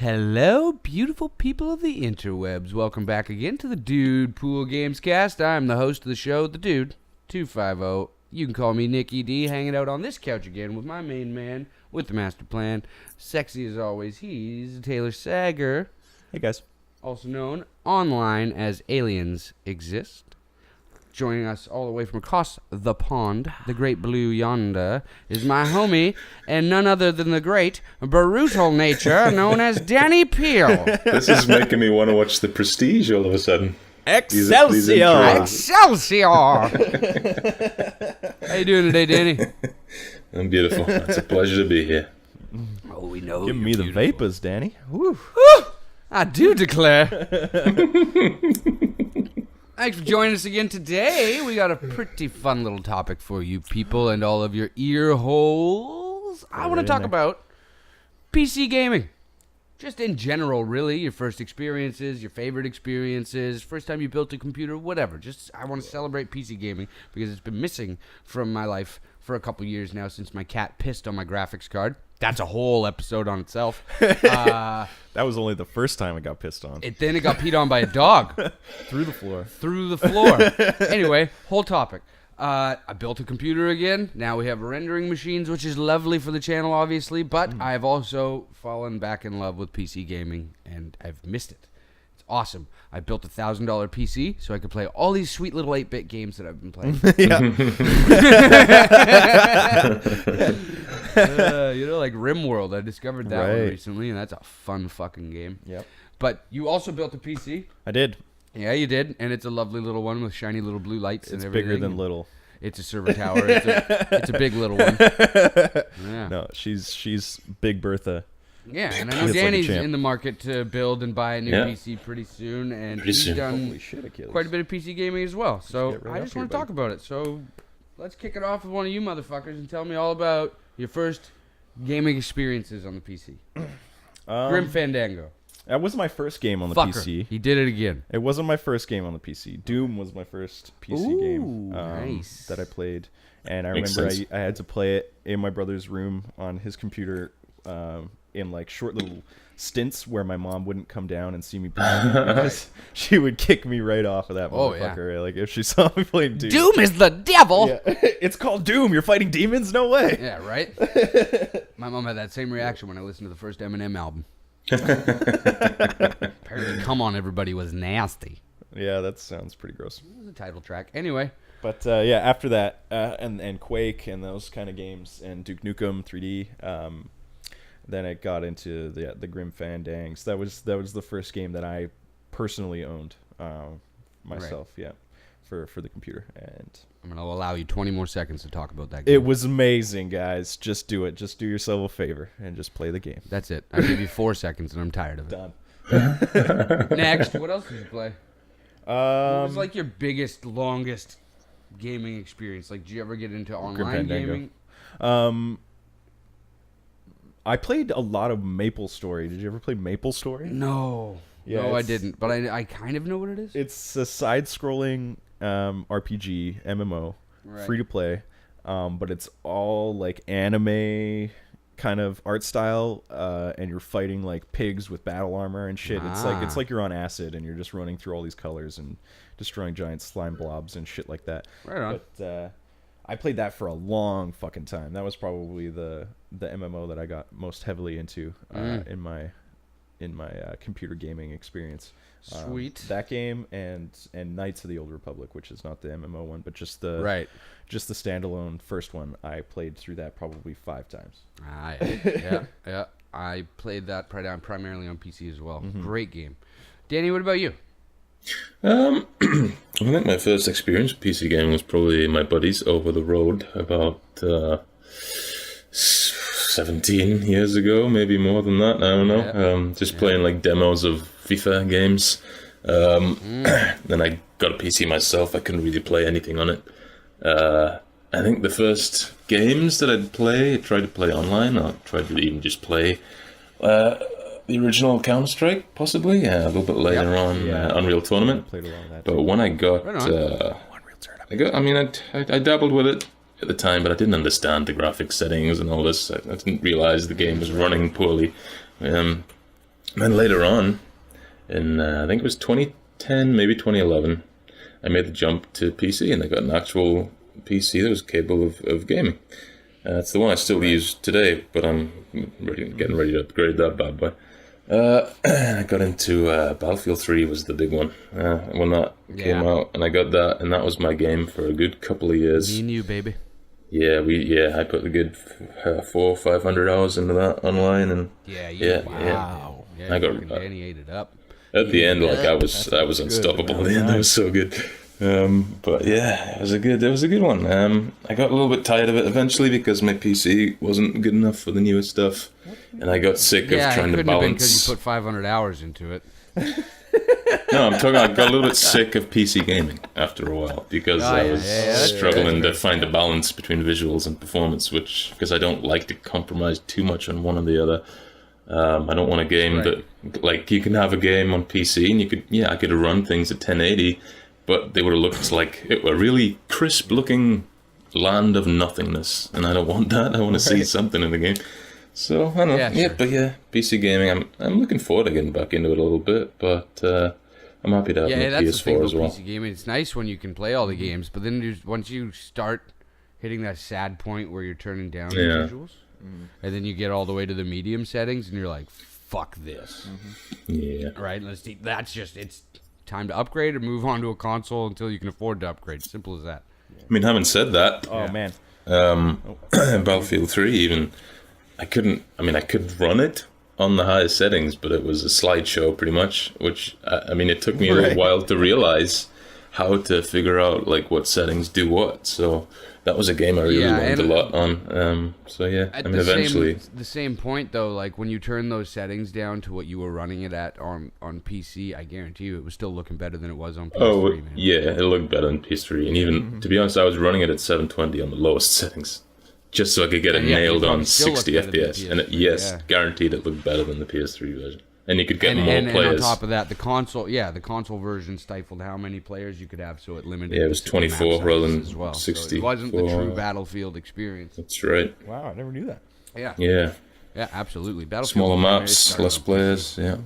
Hello, beautiful people of the interwebs. Welcome back again to the DUDEPOOL Gamescast. I'm the host of the show, the Dude, 250. You can call me Nicky D, hanging out on this couch again with my main man with the master plan. Sexy as always, he's Taylor Sager. Hey, guys. Also known online as Aliens Exist. Joining us all the way from across the pond, the great blue yonder, is my homie, and none other than the great, brutal nature known as Danny Peel. This is making me want to watch The Prestige all of a sudden. Excelsior! Excelsior! How you doing today, Danny? I'm beautiful. It's a pleasure to be here. Oh, we know Give you're me the beautiful. vapors, Danny. Woo. I do declare. Thanks for joining us again today. We got a pretty fun little topic for you people and all of your ear holes. I want to talk about PC gaming. Just in general, really. Your first experiences, your favorite experiences, first time you built a computer, whatever. Just, I want to celebrate PC gaming because it's been missing from my life for a couple years now since my cat pissed on my graphics card. That's a whole episode on itself. That was only the first time I got pissed on. Then it got peed on by a dog. Through the floor. Through the floor. Anyway, whole topic. I built a computer again. Now we have rendering machines, which is lovely for the channel, obviously. But I've also fallen back in love with PC gaming, and I've missed it. It's awesome. I built a $1,000 PC so I could play all these sweet little 8-bit games that I've been playing. Like RimWorld. I discovered that one recently, and that's a fun fucking game. Yep. But you also built a PC. I did. Yeah, you did, and it's a lovely little one with shiny little blue lights and everything. It's bigger than little. It's a server tower. It's a big little one. Yeah. No, she's Big Bertha. Yeah, and I know It's like a Danny's champ. in the market to build and buy a new PC pretty soon, and he's done Holy shit, Achilles. quite a bit of PC gaming as well. So get right I up just here, want to talk about it. So let's kick it off with one of you motherfuckers and tell me all about your first gaming experiences on the PC. Grim Fandango. That was my first game on the Fucker. PC. He did it again. It wasn't my first game on the PC. Doom was my first PC game nice. that I played. And I Makes remember sense. I had to play it in my brother's room on his computer in like short little stints where my mom wouldn't come down and see me play because she would kick me right off of that motherfucker. Like if she saw me playing Doom. Doom is the devil! Yeah. It's called Doom. You're fighting demons? No way. Yeah, right? My mom had that same reaction when I listened to the first Eminem album. Apparently, Come On Everybody was nasty. Yeah, that sounds pretty gross. It was a title track. Anyway. But yeah, after that, and Quake and those kind of games, and Duke Nukem 3D, then it got into the Grim Fandangs. That was the first game that I personally owned myself. Right. Yeah, for the computer. And I'm gonna allow you 20 more seconds to talk about that game. It was amazing, guys. Just do it. Just do yourself a favor and just play the game. That's it. I give you 4 seconds, and I'm tired of it. Done. Next, what else did you play? What was like your biggest, longest gaming experience? Like, did you ever get into online gaming? I played a lot of Maple Story. Did you ever play Maple Story? No. Yeah, no, I didn't. But I kind of know what it is. It's a side-scrolling RPG, MMO, free to play. But it's all like anime kind of art style, and you're fighting like pigs with battle armor and shit. It's like you're on acid and you're just running through all these colors and destroying giant slime blobs and shit like that. Right on. But I played that for a long fucking time. That was probably the MMO that I got most heavily into in my computer gaming experience. Sweet. That game and Knights of the Old Republic, which is not the MMO one, but just the standalone first one. I played through that probably 5 times. Yeah. I played that primarily on PC as well. Great game. Danny, what about you? I think my first experience with PC gaming was probably my buddies over the road about 17 years ago, maybe more than that. I don't know. Just playing like demos of FIFA games. Then I got a PC myself. I couldn't really play anything on it. I think the first games that I tried to play online, or tried to even just play the original Counter-Strike, possibly. Yeah, a little bit later on, Unreal Tournament. I played a lot of that. But when I got, I dabbled with it at the time, but I didn't understand the graphics settings and all this. I didn't realize the game was running poorly. And then later on, in I think it was 2010, maybe 2011, I made the jump to PC, and I got an actual PC that was capable of gaming. It's the one I still use today, but I'm getting ready to upgrade that bad boy. I got into Battlefield 3 was the big one when that came out, and I got that, and that was my game for a good couple of years. Me and you, baby. Yeah, I put a good 400 or 500 hours into that online, and Wow. Yeah, I got Danny ate it up. at the end, like I was unstoppable. At the end, it was so good. But yeah, it was a good one. I got a little bit tired of it eventually because my PC wasn't good enough for the newer stuff, and I got sick of trying to balance. Because you put 500 hours into it. No, I'm talking. I got a little bit sick of PC gaming after a while because I was struggling to find a balance between visuals and performance, because I don't like to compromise too much on one or the other. I don't want a game that, like, you can have a game on PC and I could run things at 1080, but they would have looked like a really crisp looking land of nothingness, and I don't want that. I want to see something in the game. So I don't know. PC gaming. I'm looking forward to getting back into it a little bit, but I'm happy to have my that's the thing PS4 about as well. PC gaming. It's nice when you can play all the games, but then once you start hitting that sad point where you're turning down the visuals, and then you get all the way to the medium settings, and you're like, "Fuck this!" Yeah. Right? It's time to upgrade or move on to a console until you can afford to upgrade. Simple as that. I mean, having said that, man. Battlefield 3 even, I could run it on the highest settings, but it was a slideshow pretty much, which, it took me a little while to realize how to figure out, like, what settings do what. So that was a game I really learned a lot on. Eventually. The same point, though, like, when you turn those settings down to what you were running it at on PC, I guarantee you it was still looking better than it was on PS3, man. Yeah, it looked better on PS3. And even, to be honest, I was running it at 720 on the lowest settings, just so I could get it nailed on 60 FPS. And guaranteed it looked better than the PS3 version. And you could get more players. And on top of that, the console version stifled how many players you could have, so it limited. Yeah, it was 24 rather than as well. 60. So it wasn't the true Battlefield experience. That's right. Wow, I never knew that. Yeah. Yeah. Yeah, absolutely. Battlefield. Smaller maps, less players. Yeah.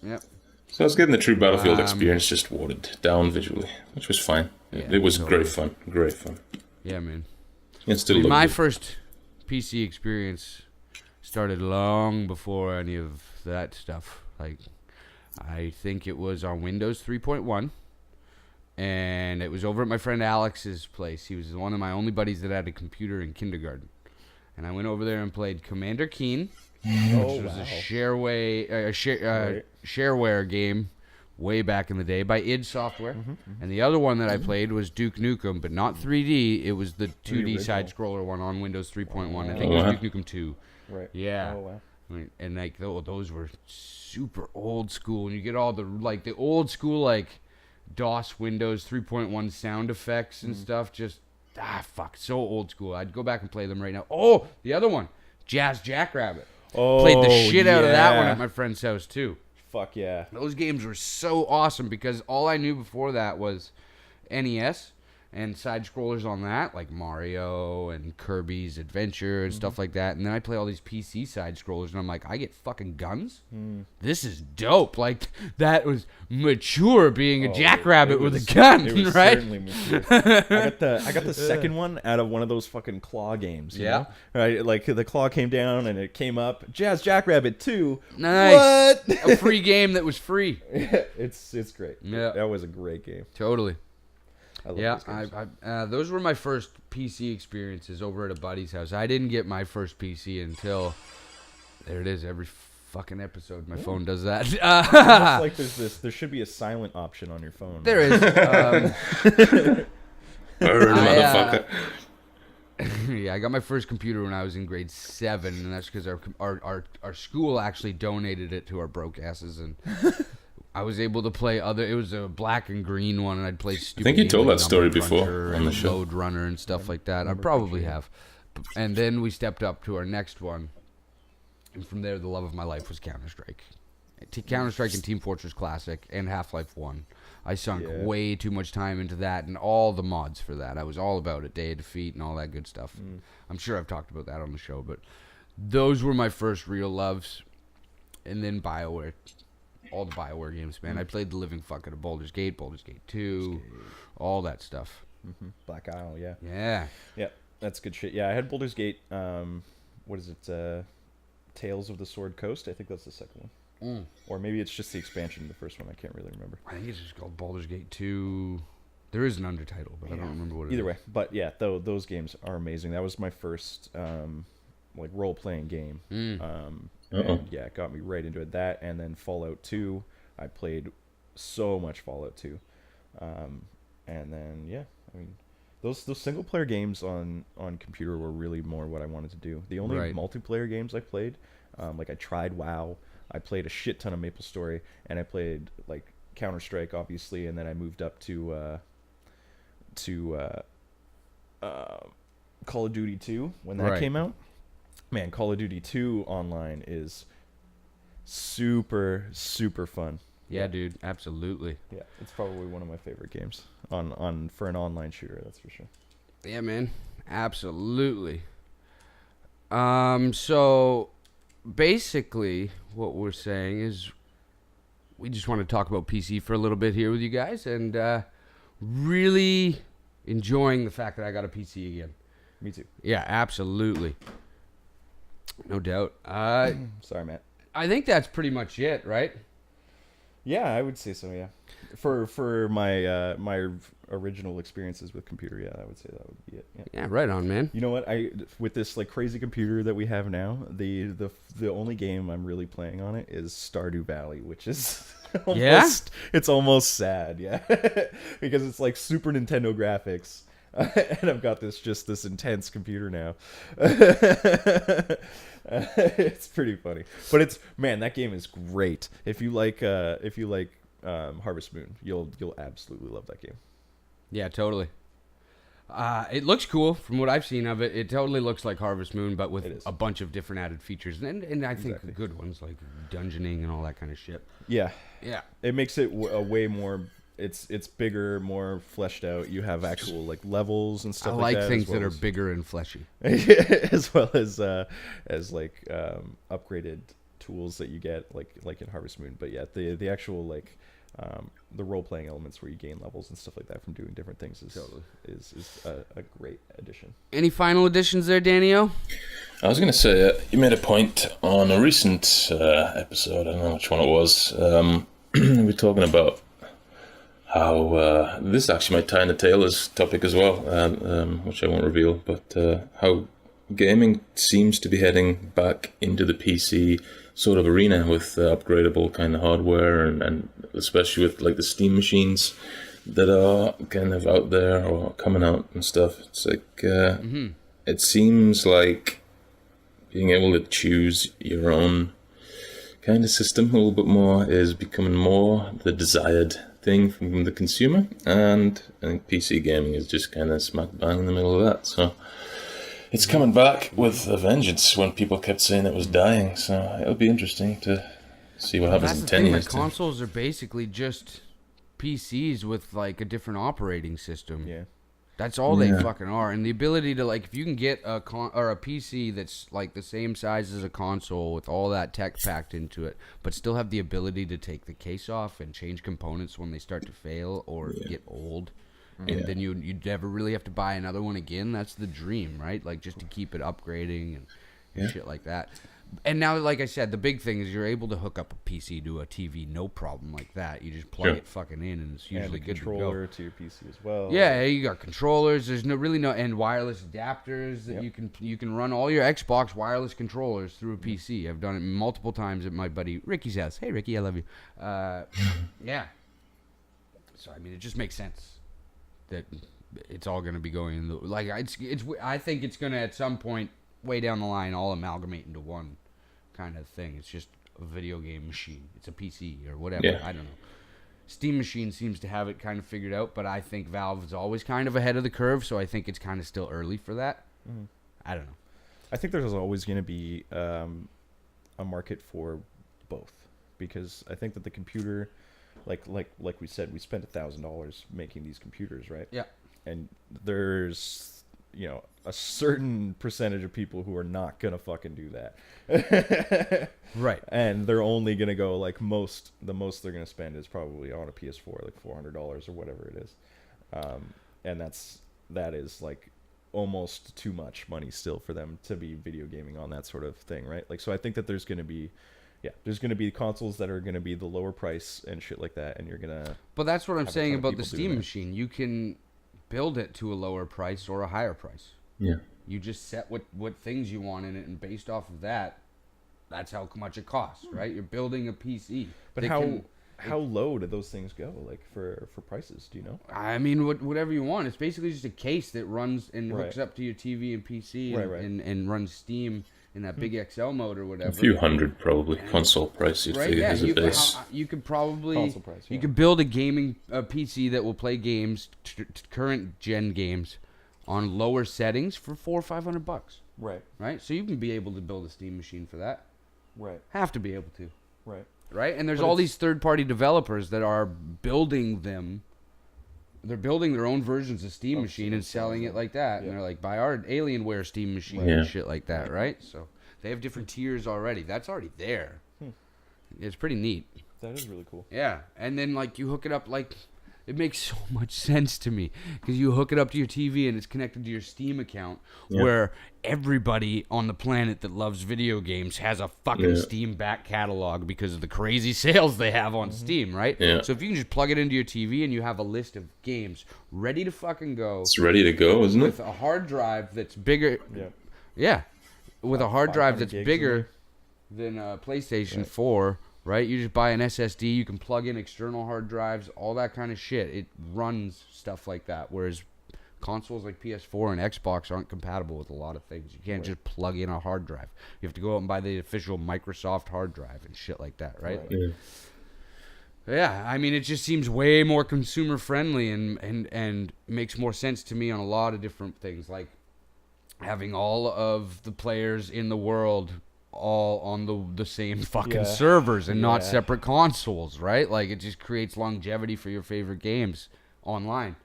Yep. So I was getting the true Battlefield experience just watered down visually, which was fine. Yeah, it was great fun. Great fun. Yeah, man. My first PC experience started long before any of that stuff. Like, I think it was on Windows 3.1, and it was over at my friend Alex's place. He was one of my only buddies that had a computer in kindergarten, and I went over there and played Commander Keen, which was a shareware game way back in the day by id Software. And the other one that I played was Duke Nukem, but not 3D. It was the 2D side-scroller one on Windows 3.1. I think it was Duke Nukem 2. Right. Yeah. Oh, wow. And like those were super old school, and you get all the old school like DOS Windows 3.1 sound effects and stuff. Just so old school. I'd go back and play them right now. Oh, the other one, Jazz Jackrabbit. Played the shit out of that one at my friend's house too. Fuck yeah. Those games were so awesome because all I knew before that was NES and side-scrollers on that, like Mario and Kirby's Adventure and stuff like that. And then I play all these PC side-scrollers, and I'm like, I get fucking guns? This is dope. Like, that was mature being a jackrabbit with a gun, it was right? Certainly mature. I got the second one out of one of those fucking claw games. You know? Right? Like, the claw came down, and it came up, Jazz Jackrabbit 2. Nice. What? A free game that was free. It's great. Yeah. That was a great game. Totally. I love those games. Those were my first PC experiences over at a buddy's house. I didn't get my first PC until, there it is, every fucking episode my phone does that. It's like there should be a silent option on your phone. There is. Motherfucker. Yeah, I got my first computer when I was in grade 7, and that's because our school actually donated it to our broke asses, and I was able to play it was a black and green one, and I'd play stupid. I think you told like that story Number before Cruncher on the and show. Load Runner and stuff like that. I probably have. And then we stepped up to our next one, and from there, the love of my life was Counter-Strike. Counter-Strike and Team Fortress Classic and Half-Life 1. I sunk way too much time into that and all the mods for that. I was all about it, Day of Defeat and all that good stuff. I'm sure I've talked about that on the show, but those were my first real loves. And then BioWare. All the BioWare games, man. I played the living fuck out of Baldur's Gate 2, all that stuff. Black Isle, yeah. Yeah. Yeah, that's good shit. Yeah, I had Baldur's Gate, what is it, Tales of the Sword Coast? I think that's the second one. Or maybe it's just the expansion, the first one. I can't really remember. I think it's just called Baldur's Gate 2. There is an undertitle, but I don't remember what it is. Either way, but yeah, those games are amazing. That was my first like role-playing game. And yeah, it got me right into it. That and then Fallout 2. I played so much Fallout 2. And then yeah, I mean, those single-player games on computer were really more what I wanted to do. The only multiplayer games I played, like I tried WoW. I played a shit ton of MapleStory, and I played like Counter-Strike, obviously, and then I moved up to Call of Duty 2 when that came out. Man, Call of Duty 2 online is super, super fun. Yeah, dude, absolutely. Yeah, it's probably one of my favorite games on for an online shooter, that's for sure. Yeah, man, absolutely. So basically what we're saying is we just want to talk about PC for a little bit here with you guys, and really enjoying the fact that I got a PC again. Me too. Yeah, absolutely. No doubt. Sorry, Matt. I think that's pretty much it, right? Yeah, I would say so, yeah. For my my original experiences with computer, yeah, I would say that would be it. Yeah, right on, man. You know what? With this like crazy computer that we have now, the only game I'm really playing on it is Stardew Valley, which is it's almost sad, yeah. Because it's like Super Nintendo graphics. And I've got this intense computer now. It's pretty funny, but that game is great. If you like Harvest Moon, you'll absolutely love that game. Yeah, totally. It looks cool from what I've seen of it. It totally looks like Harvest Moon, but with a bunch of different added features, and I think good ones like dungeoning and all that kind of shit. Yeah, it makes it a way more. It's bigger, more fleshed out. You have actual like levels and stuff like that. I like things that are bigger and fleshy, as well as like upgraded tools that you get like in Harvest Moon. But yeah, the actual like the role playing elements where you gain levels and stuff like that from doing different things is a great addition. Any final additions there, Danny-O? I was going to say you made a point on a recent episode. I don't know which one it was. We were talking about how this actually might tie into Taylor's topic as well, which I won't reveal, but how gaming seems to be heading back into the PC sort of arena with upgradable kind of hardware, and especially with like the Steam machines that are kind of out there or coming out and stuff. It's like it seems like being able to choose your own kind of system a little bit more is becoming more the desired thing from the consumer, and I think PC gaming is just kind of smack bang in the middle of that. So it's coming back with a vengeance when people kept saying it was dying. So it'll be interesting to see what happens in 10 years. The consoles are basically just PCs with like a different operating system. Yeah. That's all they fucking are. And the ability to, like, if you can get a PC that's like the same size as a console with all that tech packed into it, but still have the ability to take the case off and change components when they start to fail or get old, and then you never really have to buy another one again. That's the dream, right? Like, just to keep it upgrading and shit like that. And now, like I said, the big thing is you're able to hook up a PC to a TV, no problem like that. You just plug it fucking in, and it's usually good to go. Controller to your PC as well. Yeah, you got controllers. There's and wireless adapters that you can run all your Xbox wireless controllers through a PC. I've done it multiple times at my buddy Ricky's house. Hey, Ricky, I love you. Yeah. So I mean, it just makes sense that it's all going to be going in the, like it's. I think it's going to at some point way down the line all amalgamate into one kind of thing. It's just a video game machine. It's a PC or whatever. I don't know. Steam Machine seems to have it kind of figured out, but I think Valve is always kind of ahead of the curve, so I think it's kind of still early for that. I don't know. I think there's always going to be a market for both, because I think that the computer, like we said, we spent $1,000 making these computers, right? Yeah. And there's a certain percentage of people who are not gonna fucking do that. Right. And they're only gonna go like the most they're gonna spend is probably on a PS4, like $400 or whatever it is. And that is like almost too much money still for them to be video gaming on that sort of thing, right? Like, so I think that there's gonna be consoles that are gonna be the lower price and shit like that, and you're gonna. But that's what I'm have a saying ton of about the people doing Steam it. machine. You can build it to a lower price or a higher price. Yeah. You just set what things you want in it, and based off of that, that's how much it costs, right? You're building a PC. But how low do those things go, like for prices? Do you know? I mean, whatever you want. It's basically just a case that runs and hooks up to your TV and PC and runs Steam in that big XL mode or whatever. A few hundred probably console price you'd figure as a base. You could probably Console price, you could build a gaming PC that will play games, current gen games, on lower settings for $400 or $500. Right. Right. So you can be able to build a Steam machine for that. Right. Have to be able to. Right. Right. And there's But all these third-party developers that are building them. They're building their own versions of Steam machine and selling it like that. And they're like, buy our Alienware Steam machine and shit like that, right? So they have different tiers already. That's already there. It's pretty neat. That is really cool. Yeah. And then, like, you hook it up, like, it makes so much sense to me. Because you hook it up to your TV and it's connected to your Steam account, where everybody on the planet that loves video games has a fucking Steam back catalog because of the crazy sales they have on Steam, right? Yeah. So if you can just plug it into your TV and you have a list of games ready to fucking go. It's ready to go, isn't With it? a hard drive that's bigger. Yeah. Yeah. With a hard drive 500 that's gigs bigger than a PlayStation 4, right? You just buy an SSD, you can plug in external hard drives, all that kind of shit. It runs stuff like that, whereas consoles like PS4 and Xbox aren't compatible with a lot of things. You can't just plug in a hard drive. You have to go out and buy the official Microsoft hard drive and shit like that, right? Yeah. Yeah, I mean, it just seems way more consumer friendly and makes more sense to me on a lot of different things, like having all of the players in the world all on the same fucking servers and not separate consoles, right? Like, it just creates longevity for your favorite games online,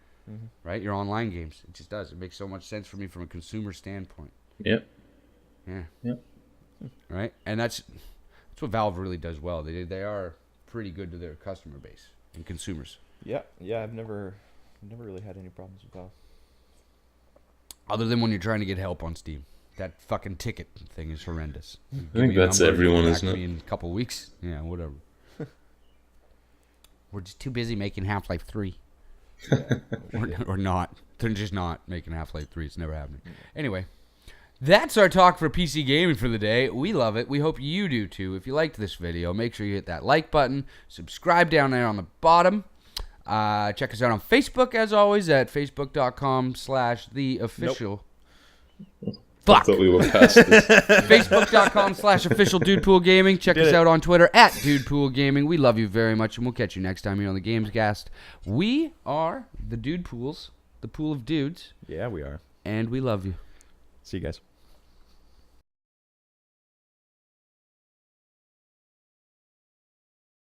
right? Your online games. It just does. It makes so much sense for me from a consumer standpoint. Yep. Yeah. Yep. Right? And that's what Valve really does well. They are pretty good to their customer base and consumers. Yeah. Yeah. I've never really had any problems with Valve. Other than when you're trying to get help on Steam. That fucking ticket thing is horrendous. I think that's everyone, isn't it? In a couple of weeks. Yeah, whatever. We're just too busy making Half-Life 3. or not. They're just not making Half-Life 3. It's never happening. Anyway, that's our talk for PC gaming for the day. We love it. We hope you do too. If you liked this video, make sure you hit that like button. Subscribe down there on the bottom. Check us out on Facebook, as always, at facebook.com/theofficial. I thought we were past this. Facebook.com/official Dudepool Gaming. Check us out on Twitter at Dudepool Gaming. We love you very much, and we'll catch you next time here on the Gamescast. We are the Dudepools, the pool of dudes. Yeah, we are. And we love you. See you guys.